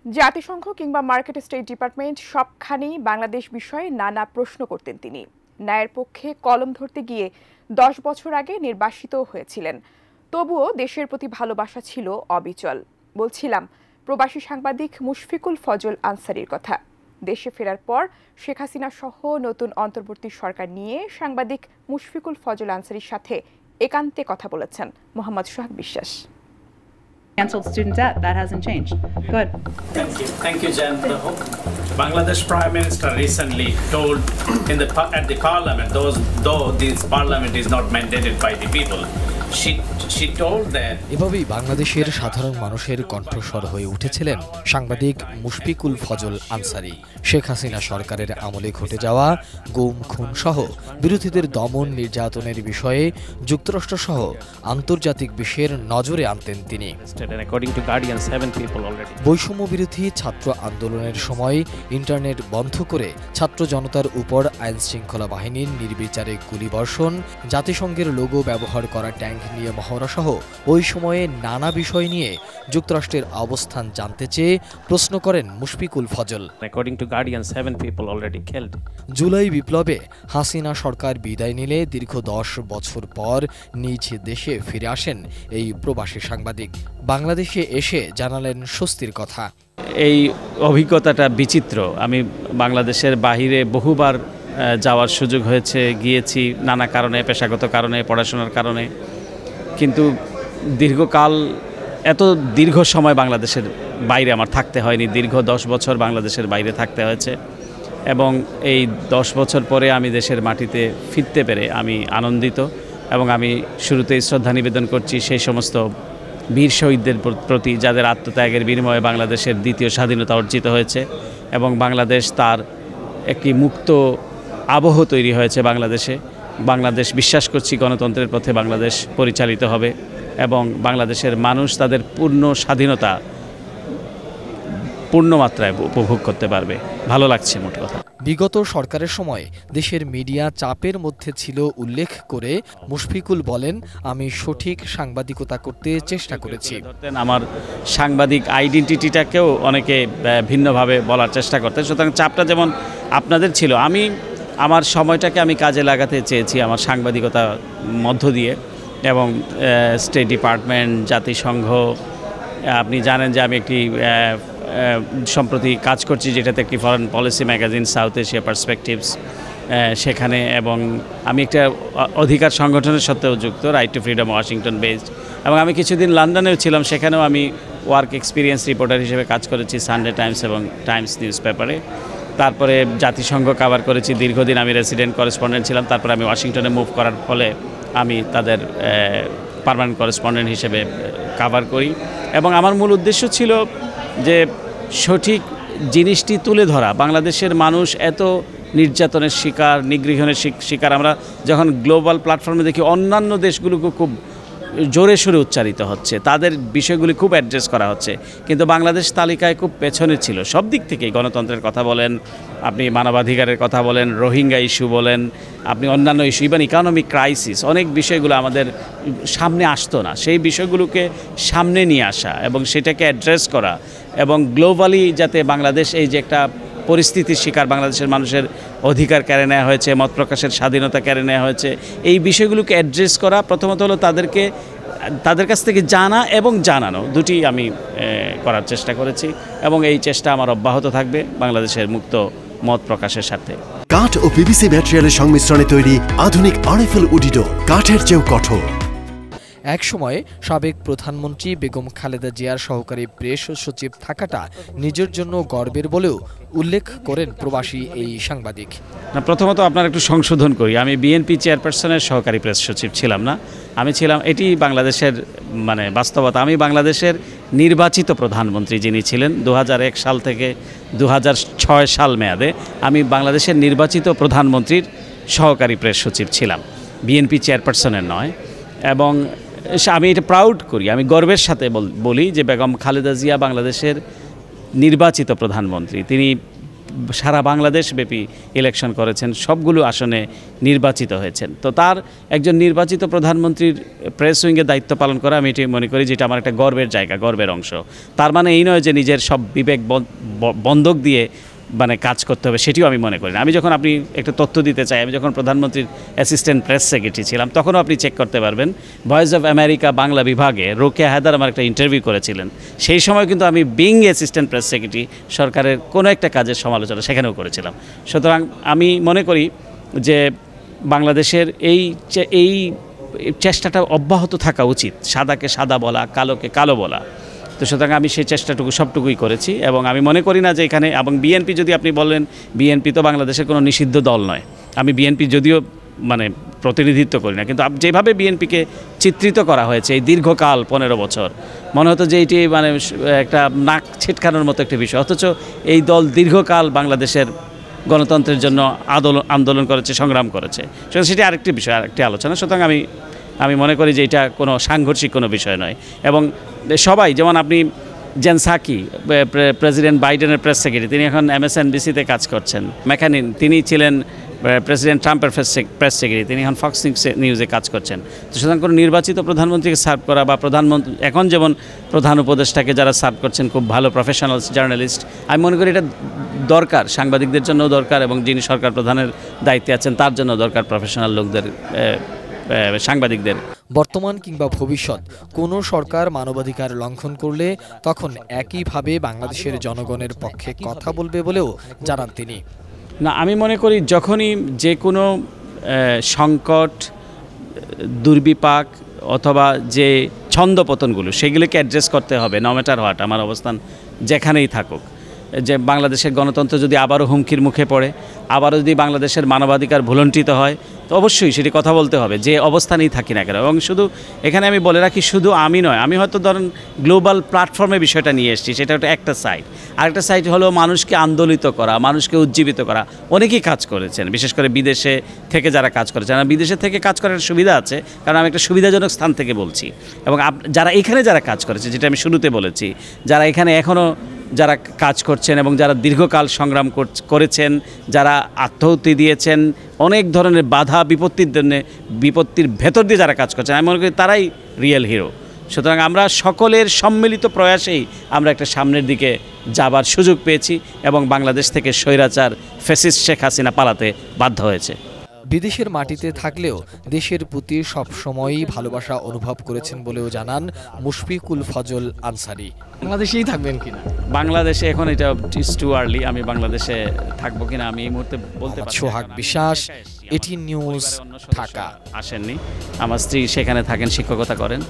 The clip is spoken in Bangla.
জাতিসংঘ কিংবা মার্কেট স্টেট ডিপার্টমেন্ট সবখানেই বাংলাদেশ বিষয়ে নানা প্রশ্ন করতেন তিনি। ন্যায়ের পক্ষে কলম ধরতে গিয়ে 10 বছর আগে নির্বাসিত হয়েছিলেন। তবুও দেশের প্রতি ভালোবাসা ছিল অবিচল। বলছিলাম প্রবাসী সাংবাদিক মুশফিকুল ফজল আনসারীর কথা। দেশে ফেরার পর শেখ হাসিনা সহ নতুন অন্তর্বর্তী সরকার নিয়ে সাংবাদিক মুশফিকুল ফজল আনসারীর সাথে একান্তে কথা বলেছেন মোহাম্মদ সোহাগ বিশ্বাস। Cancelled student debt. That hasn't changed. Good. Thank you, Jen. The Bangladesh Prime Minister recently told at the Parliament, though this Parliament is not mandated by the people, she told that. এভাবেই বাংলাদেশের সাধারণ মানুষের কণ্ঠস্বর হয়ে উঠেছিলেন সাংবাদিক মুশফিকুল ফজল আনসারী। শেখ হাসিনা সরকারের আমলে ঘটে যাওয়া গুম খুন সহ বিরোধীদের দমন নির্যাতনের বিষয়ে যুক্তরাষ্ট্র সহ আন্তর্জাতিক বিশ্বের নজরে আনতেন তিনি। বৈষম্য বিরোধী ছাত্র আন্দোলনের সময় ইন্টারনেট বন্ধ করে ছাত্র জনতার উপর আইন শৃঙ্খলা বাহিনীর নির্বিচারে গুলিবর্ষণ, জাতিসংঘের লোগো ব্যবহার করা ট্যাঙ্ক নিয়ে মহড়া সহ ওই সময়ে নানা বিষয় নিয়ে যুক্তরাষ্ট্রের অবস্থান জানতে চেয়ে প্রশ্ন করেন মুশফিকুল ফজল। জুলাই বিপ্লবে হাসিনা সরকার বিদায় নিলে দীর্ঘ 10 বছর পর নিজ দেশে ফিরে আসেন এই প্রবাসী সাংবাদিক। বাংলাদেশে এসে জানালেন স্বস্তির কথা। এই অভিজ্ঞতাটা বিচিত্র। আমি বাংলাদেশের বাহিরে বহুবার যাওয়ার সুযোগ হয়েছে, গিয়েছি নানা কারণে, পেশাগত কারণে, পড়াশোনার কারণে, কিন্তু দীর্ঘকাল এত দীর্ঘ সময় বাংলাদেশের বাইরে আমার থাকতে হয়নি। দীর্ঘ 10 বছর বাংলাদেশের বাইরে থাকতে হয়েছে এবং এই 10 বছর পরে আমি দেশের মাটিতে ফিরতে পেরে আমি আনন্দিত এবং আমি শুরুতেই শ্রদ্ধা নিবেদন করছি সেই সমস্ত বীর শহীদদের প্রতি যাদের আত্মত্যাগের বিনিময়ে বাংলাদেশের দ্বিতীয় স্বাধীনতা অর্জিত হয়েছে এবং বাংলাদেশ তার একটি মুক্ত আবহ তৈরি হয়েছে বাংলাদেশে। বাংলাদেশ বিশ্বাস করছি গণতন্ত্রের পথে বাংলাদেশ পরিচালিত হবে এবং বাংলাদেশের মানুষ তাদের পূর্ণ স্বাধীনতা পূর্ণ মাত্রায় উপভোগ করতে পারবে। ভালো লাগছে মোট কথা। বিগত সরকারের সময় দেশের মিডিয়া চাপের মধ্যে ছিল উল্লেখ করে মুশফিকুল বলেন, আমি সঠিক সাংবাদিকতা করতে চেষ্টা করেছি। আমার সাংবাদিক আইডেন্টিটিটাকেও অনেকে ভিন্নভাবে বলার চেষ্টা করতেন, সুতরাং চাপটা যেমন আপনাদের ছিল, আমি আমার সময়টাকে আমি কাজে লাগাতে চেয়েছি আমার সাংবাদিকতার মধ্য দিয়ে এবং স্টেট ডিপার্টমেন্ট, জাতিসংঘ, আপনি জানেন যে আমি একটি সম্প্রতি কাজ করছি যেটাতে একটি foreign policy magazine south Asia perspectives সেখানে, এবং আমি একটা অধিকার সংগঠনের সাথেও যুক্ত, right two freedom Washington based, এবং আমি কিছুদিন লন্ডনেও ছিলাম, সেখানেও আমি ওয়ার্ক এক্সপিরিয়েন্স রিপোর্টার হিসেবে কাজ করেছি সানডে টাইমস এবং টাইমস নিউজ পেপারে। তারপরে জাতিসংঘ কভার করেছি, দীর্ঘদিন আমি রেসিডেন্ট করেসপন্ডেন্ট ছিলাম। তারপরে আমি ওয়াশিংটনে মুভ করার ফলে আমি তাদের পার্মানেন্ট করেসপন্ডেন্ট হিসেবে কভার করি এবং আমার মূল উদ্দেশ্য ছিল যে সঠিক জিনিসটি তুলে ধরা। বাংলাদেশের মানুষ এত নির্যাতনের শিকার, নিগৃহণের শিকার। আমরা যখন গ্লোবাল প্ল্যাটফর্মে দেখি অন্যান্য দেশগুলোকে খুব জোরে সোরে উচ্চারিত হচ্ছে, তাদের বিষয়গুলি খুব অ্যাড্রেস করা হচ্ছে, কিন্তু বাংলাদেশ তালিকায় খুব পেছনে ছিল সব দিক থেকেই। গণতন্ত্রের কথা বলেন, আপনি মানবাধিকারের কথা বলেন, রোহিঙ্গা ইস্যু বলেন, আপনি অন্যান্য ইস্যু, ইভেন ইকোনমিক ক্রাইসিস, অনেক বিষয়গুলো আমাদের সামনে আসতো না। সেই বিষয়গুলোকে সামনে নিয়ে আসা এবং সেটাকে অ্যাড্রেস করা এবং গ্লোবালি যাতে বাংলাদেশ এই যে একটা পরিস্থিতির শিকার, বাংলাদেশের মানুষের অধিকার কেড়ে নেওয়া হয়েছে, মত প্রকাশের স্বাধীনতা কেড়ে নেওয়া হয়েছে, এই বিষয়গুলোকে অ্যাড্রেস করা, প্রথমত হলো তাদের কাছ থেকে জানা এবং জানানো, দুটি আমি করার চেষ্টা করেছি এবং এই চেষ্টা আমার অব্যাহত থাকবে বাংলাদেশের মুক্ত মত প্রকাশের সাথে। কাঠ ও পিভিসি ম্যাটেরিয়ালের সংমিশ্রণে তৈরি আধুনিক আরএফএল উডিডো, কাঠের চেয়েও কঠোর। এক সময় সাবেক প্রধানমন্ত্রী বেগম খালেদা জিয়ার সহকারী প্রেস সচিব থাকাটা নিজের জন্য গর্বের বলেও উল্লেখ করেন প্রবাসী এই সাংবাদিক। না, প্রথমত আপনার একটু সংশোধন করি, আমি বিএনপি চেয়ারপারসনের সহকারী প্রেস সচিব ছিলাম না, আমি ছিলাম, এটি বাংলাদেশের বাস্তবতা, আমি বাংলাদেশের নির্বাচিত প্রধানমন্ত্রী যিনি ছিলেন 2001 সাল থেকে 2006 সাল মেয়াদে আমি বাংলাদেশের নির্বাচিত প্রধানমন্ত্রীর সহকারী প্রেস সচিব ছিলাম, বিএনপি চেয়ারপারসনের নয়। এবং আমি এটা প্রাউড করি, আমি গর্বের সাথে বলি যে বেগম খালেদা জিয়া বাংলাদেশের নির্বাচিত প্রধানমন্ত্রী। তিনি সারা বাংলাদেশ ব্যাপী ইলেকশন করেছেন, সবগুলো আসনে নির্বাচিত হয়েছেন। তো তার একজন নির্বাচিত প্রধানমন্ত্রীর প্রেস উইংয়ের দায়িত্ব পালন করা আমি এটি মনে করি যেটা আমার একটা গর্বের জায়গা, গর্বের অংশ। তার মানে এই নয় যে নিজের সব বিবেক বন্ধক দিয়ে মানে কাজ করতে হবে, সেটিও আমি মনে করি না। আমি যখন, আপনি একটা তথ্য দিতে চাই, আমি যখন প্রধানমন্ত্রীর অ্যাসিস্ট্যান্ট প্রেস সেক্রেটারি ছিলাম, তখনও আপনি চেক করতে পারবেন ভয়েস অফ আমেরিকা বাংলা বিভাগে রোকেয়া হায়দার আমার একটা ইন্টারভিউ করেছিলেন। সেই সময় কিন্তু আমি বিং অ্যাসিস্ট্যান্ট প্রেস সেক্রেটারি সরকারের কোনো একটা কাজের সমালোচনা সেখানেও করেছিলাম। সুতরাং আমি মনে করি যে বাংলাদেশের এই চেষ্টাটা অব্যাহত থাকা উচিত, সাদাকে সাদা বলা, কালোকে কালো বলা। তো সুতরাং আমি সেই চেষ্টাটুকু সবটুকুই করেছি এবং আমি মনে করি না যে এখানে, এবং বিএনপি যদি আপনি বলেন, বিএনপি তো বাংলাদেশের কোনো নিষিদ্ধ দল নয়। আমি বিএনপি যদিও মানে প্রতিনিধিত্ব করি না, কিন্তু যেভাবে বিএনপিকে চিত্রিত করা হয়েছে এই দীর্ঘকাল 15 বছর, মনে হতো যে এটি মানে একটা নাক ছিটকানোর মতো একটা বিষয়, অথচ এই দল দীর্ঘকাল বাংলাদেশের গণতন্ত্রের জন্য আন্দোলন করেছে, সংগ্রাম করেছে। সুতরাং সেটি আরেকটি বিষয়, আরেকটি আলোচনা। সুতরাং আমি মনে করি যে এটা কোনো সাংঘর্ষিক কোনো বিষয় নয়। এবং সবাই, যেমন আপনি জেন সাকি, প্রেসিডেন্ট বাইডেনের প্রেস সেক্রেটারি, তিনি এখন MSNBC-তে কাজ করছেন। ম্যাকানিন, তিনি ছিলেন প্রেসিডেন্ট ট্রাম্পের প্রেস সেক্রেটারি, তিনি এখন ফক্স নিউজে কাজ করছেন। তো সুতরাং কোনো নির্বাচিত প্রধানমন্ত্রীকে সার্ভ করা বা প্রধানমন্ত্রী, এখন যেমন প্রধান উপদেষ্টাকে যারা সার্ভ করছেন খুব ভালো প্রফেশনাল জার্নালিস্ট, আমি মনে করি এটা দরকার, সাংবাদিকদের জন্যও দরকার এবং যিনি সরকার প্রধানের দায়িত্বে আছেন তার জন্য দরকার প্রফেশনাল লোকদের, সাংবাদিকদের। বর্তমান কিংবা ভবিষ্যৎ কোনো সরকার মানবাধিকার লঙ্ঘন করলে তখন একইভাবে বাংলাদেশের জনগণের পক্ষে কথা বলবে বলেও জানান তিনি। না, আমি মনে করি যখনই যে কোনো সংকট, দুর্বিপাক অথবা যে ছন্দপতনগুলো, সেগুলোকে অ্যাড্রেস করতে হবে, নো ম্যাটার হোয়াট, আমার অবস্থান যেখানেই থাকুক। যে বাংলাদেশের গণতন্ত্র যদি আবারও হুমকির মুখে পড়ে, আবারও যদি বাংলাদেশের মানবাধিকার ভুলণ্ঠিত হয়, তো অবশ্যই সেটি কথা বলতে হবে, যে অবস্থানেই থাকি না কেন। এবং শুধু এখানে আমি বলে রাখি, শুধু আমি নয়, আমি হয়তো ধরেন গ্লোবাল প্ল্যাটফর্মে বিষয়টা নিয়ে এসেছি, সেটা একটা সাইড। আরেকটা সাইড হলো মানুষকে আন্দোলিত করা, মানুষকে উজ্জীবিত করা। অনেকেই কাজ করেছেন, বিশেষ করে বিদেশে থেকে যারা কাজ করেছেন। আর বিদেশে থেকে কাজ করার সুবিধা আছে, কারণ আমি একটা সুবিধাজনক স্থান থেকে বলছি। এবং যারা এখানে যারা কাজ করেছে, যেটা আমি শুরুতে বলেছি, যারা এখানে এখনও যারা কাজ করছেন এবং যারা দীর্ঘকাল সংগ্রাম করেছেন, যারা আত্মাহুতি দিয়েছেন, অনেক ধরনের বাধা বিপত্তির ভেতর দিয়ে যারা কাজ করছেন, আমি মনে করি তারাই রিয়েল হিরো। সুতরাং আমরা সকলের সম্মিলিত প্রয়াসেই আমরা একটা সামনের দিকে যাবার সুযোগ পেয়েছি এবং বাংলাদেশ থেকে স্বৈরাচার ফ্যাসিস্ট শেখ হাসিনা পালাতে বাধ্য হয়েছে। বিদেশের মাটিতে থাকলেও দেশের প্রতি সবসময়ই ভালোবাসা অনুভব করেছেন বলেও জানান মুশফিকুল ফজল আনসারী। বাংলাদেশেই থাকবেন কিনা? বাংলাদেশে এখন এটা ইটস টু আর্লি, আমি বাংলাদেশে থাকবো কিনা আমি এই মুহূর্তে বলতে পারছি না। সোহাগ বিশ্বাস, এটি নিউজ, ঢাকা। আসেননি, আমার স্ত্রী সেখানে থাকেন, শিক্ষকতা করেন।